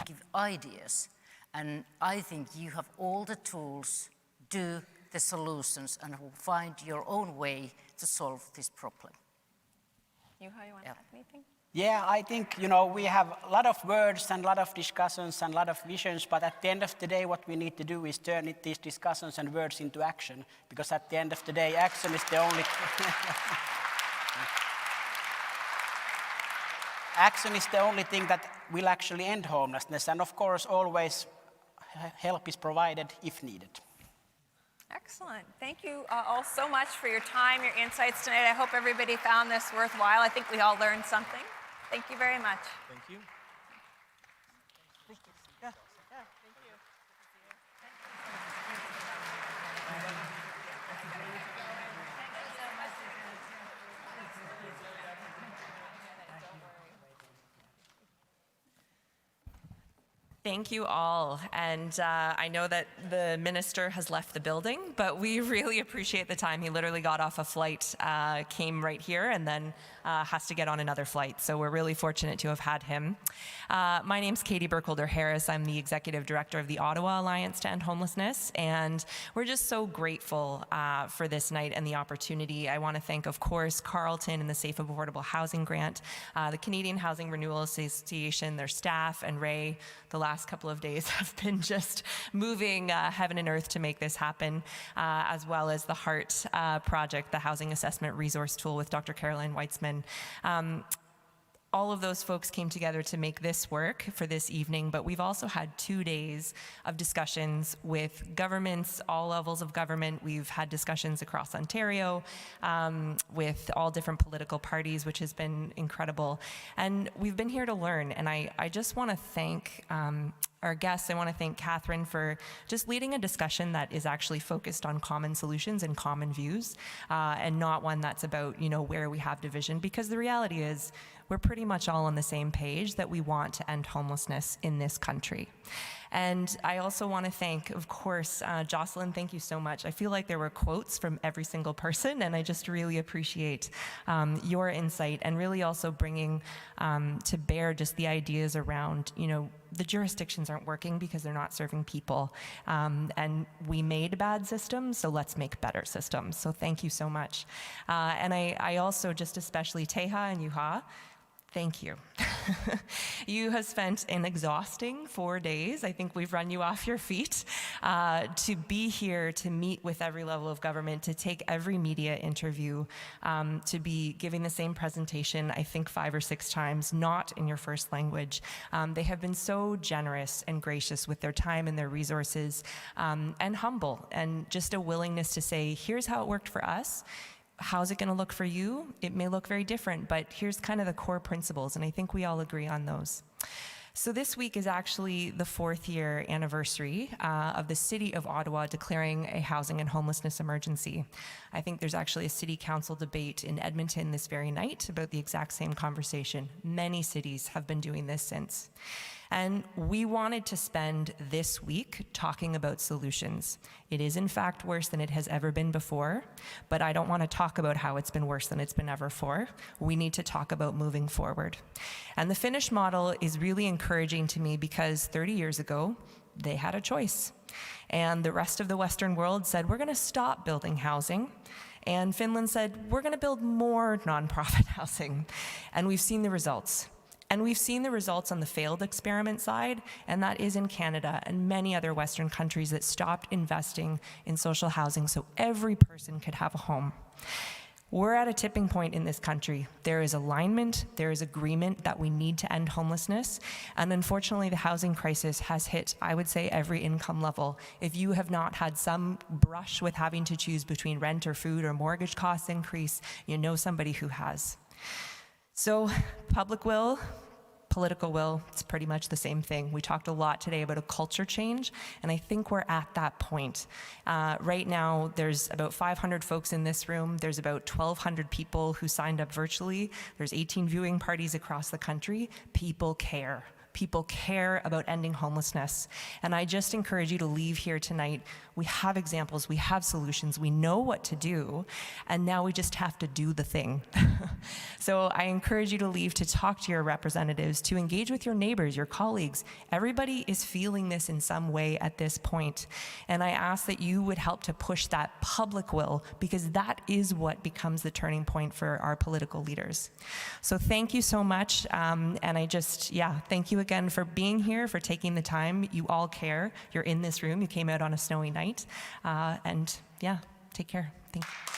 give ideas. And I think you have all the tools, do the solutions, and find your own way to solve this problem. Juha, you want to add anything? Yeah, I think, we have a lot of words and a lot of discussions and a lot of visions, but at the end of the day, what we need to do is turn these discussions and words into action, because at the end of the day, action is the only... Action is the only thing that will actually end homelessness, and of course, always help is provided if needed. Excellent. Thank you all so much for your time, your insights tonight. I hope everybody found this worthwhile. I think we all learned something. Thank you very much. Thank you. Thank you all. And I know that the minister has left the building, but we really appreciate the time. He literally got off a flight, came right here, and then has to get on another flight. So we're really fortunate to have had him. My name's Katie Burkholder-Harris. I'm the Executive Director of the Ottawa Alliance to End Homelessness, and we're just so grateful for this night and the opportunity. I want to thank, of course, Carleton and the Safe and Affordable Housing Grant, the Canadian Housing Renewal Association, their staff, and Ray. The last couple of days have been just moving heaven and earth to make this happen, as well as the HART project, the Housing Assessment Resource Tool with Dr. Caroline Weitzman. All of those folks came together to make this work for this evening, but we've also had 2 days of discussions with governments, all levels of government. We've had discussions across Ontario with all different political parties, which has been incredible. And we've been here to learn, and I just want to thank our guests. I want to thank Catherine for just leading a discussion that is actually focused on common solutions and common views, and not one that's about, where we have division, because the reality is we're pretty much all on the same page that we want to end homelessness in this country. And I also want to thank, of course, Jocelyn, thank you so much. I feel like there were quotes from every single person, and I just really appreciate your insight and really also bringing to bear just the ideas around, the jurisdictions aren't working because they're not serving people. And we made bad systems, so let's make better systems. So thank you so much. And I also just especially Teija and Juha, thank you. You have spent an exhausting 4 days. I think we've run you off your feet to be here, to meet with every level of government, to take every media interview, to be giving the same presentation, I think 5 or 6 times, not in your first language. They have been so generous and gracious with their time and their resources, and humble, and just a willingness to say, here's how it worked for us. How's it going to look for you? It may look very different, but here's kind of the core principles, and I think we all agree on those. So this week is actually the 4th year anniversary of the City of Ottawa declaring a housing and homelessness emergency. I think there's actually a City Council debate in Edmonton this very night about the exact same conversation. Many cities have been doing this since. And we wanted to spend this week talking about solutions. It is in fact worse than it has ever been before, but I don't want to talk about how it's been worse than it's been ever before. We need to talk about moving forward. And the Finnish model is really encouraging to me because 30 years ago, they had a choice. And the rest of the Western world said, we're going to stop building housing. And Finland said, we're going to build more nonprofit housing. And we've seen the results. And we've seen the results on the failed experiment side, and that is in Canada and many other Western countries that stopped investing in social housing so every person could have a home. We're at a tipping point in this country. There is alignment, there is agreement that we need to end homelessness, and unfortunately the housing crisis has hit, I would say, every income level. If you have not had some brush with having to choose between rent or food or mortgage costs increase, you know somebody who has. So public will, political will, it's pretty much the same thing. We talked a lot today about a culture change, and I think we're at that point. Right now, there's about 500 folks in this room. There's about 1,200 people who signed up virtually. There's 18 viewing parties across the country. People care. people care about ending homelessness. And I just encourage you to leave here tonight. We have examples, we have solutions, we know what to do, and now we just have to do the thing. So I encourage you to leave to talk to your representatives, to engage with your neighbors, your colleagues. Everybody is feeling this in some way at this point. And I ask that you would help to push that public will, because that is what becomes the turning point for our political leaders. So thank you so much. And I just, thank you again for being here, for taking the time. You all care. You're in this room. You came out on a snowy night. And take care. Thank you.